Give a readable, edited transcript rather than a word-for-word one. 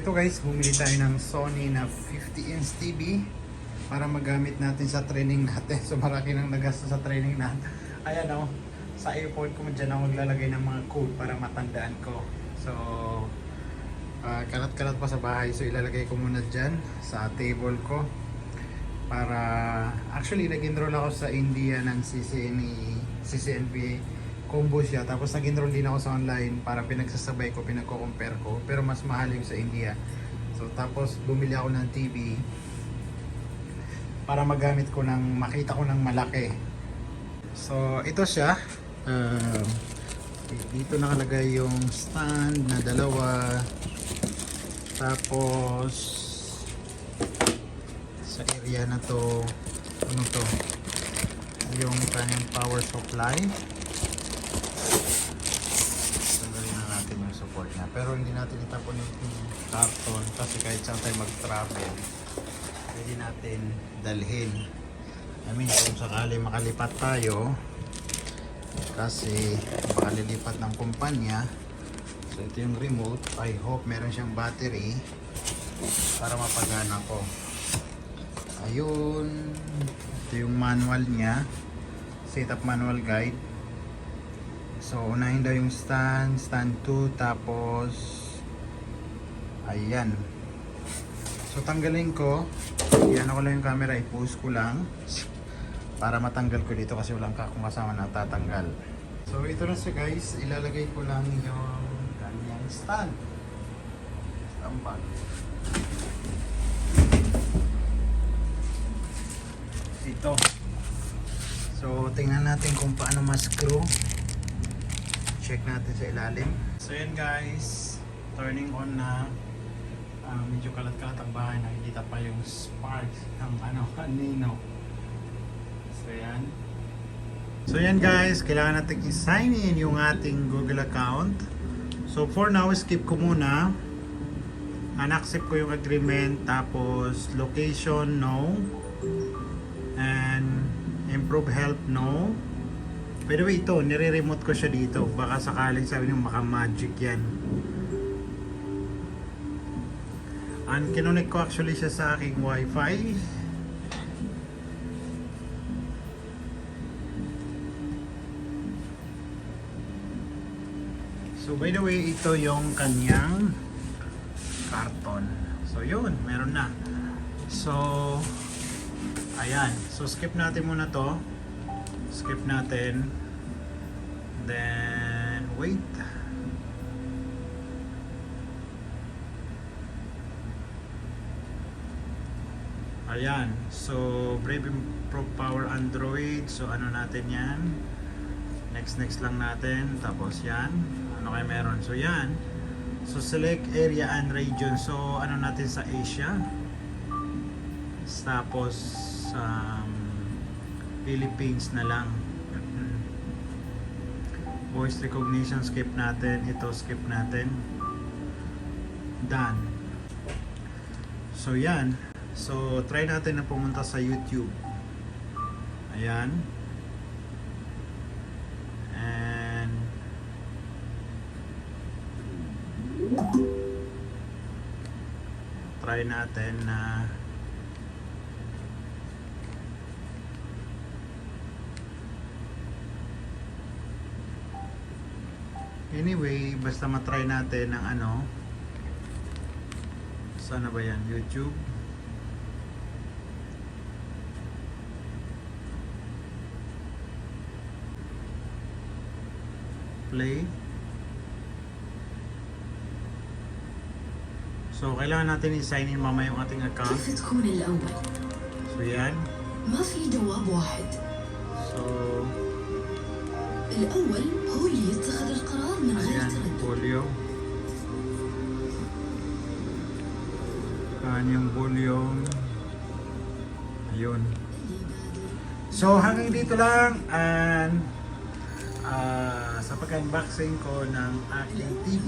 Ito guys, bumili tayo ng Sony na 50-inch TV para magamit natin sa training natin. So marami nang nagastos sa training natin. Ayan o, sa airport ko dyan ako maglalagay ng mga code para matandaan ko. So kalat-kalat pa sa bahay, so ilalagay ko muna dyan sa table ko. Para, actually nag-enroll ako sa India ng CCNP combo siya, tapos nag-enroll din ako sa online para pinagsasabay ko, pinagko-compare ko, pero mas mahal yung sa India. So tapos bumili ako ng TV para magamit ko ng, makita ko ng malaki. So ito siya, dito nakalagay yung stand na dalawa, tapos sa area na to, ano to, yung kanyang power supply. Support niya. Pero hindi natin itapon yung karton kasi kahit saan tayo mag-travel pwede natin dalhin. I mean, kung sakali makalipat tayo kasi baka lilipat ng kumpanya, so ito yung remote. I hope meron siyang battery para mapagana ko. Ayun, ito yung manual niya, setup manual guide. So, unahin daw yung stand 2, tapos ayan. So, tanggalin ko. Iyan ko lang yung camera, i-post ko lang para matanggal ko dito kasi walang kung kasama na tatanggal. So, ito na siya guys. Ilalagay ko lang yung kanyang stand. Tambal. Ito. So, tingnan natin kung paano ma-screw. Check natin sa ilalim. So yan guys, turning on na. Medyo kalat-kalat ang bahay, nakikita pa yung sparks ng kanino. So yan guys, kailangan natin i-sign in yung ating Google account. So for now, skip ko muna. Unaccept ko yung agreement, tapos location no, and improve help no. By the way, ito, nire-remote ko siya dito. Baka sakaling sabi niyo maka-magic yan. And kinonect ko actually siya sa aking wifi. So by the way, ito yung kanyang karton. So yun, meron na. So, ayan. So skip natin muna to. Skip natin. Then wait. Ayan. So Brave Pro Power Android. So ano natin yan? Next lang natin. Tapos yan. Ano kayo meron? So yan. So select area and region. So ano natin sa Asia. Tapos Philippines na lang. Voice recognition skip natin. Ito skip natin. Done. So yan. So try natin na pumunta sa YouTube. Ayan. And try natin na anyway, basta matry natin ng ano. Sana ba yan? YouTube. Play. So, kailangan natin i-sign in mamaya yung ating account. So, yan. So, الأول هو اللي يتخذ القرار من غير تردد. Folio. Kanyang volume. Ayun. So hanggang dito lang and sa pag-unboxing ko ng aking TV.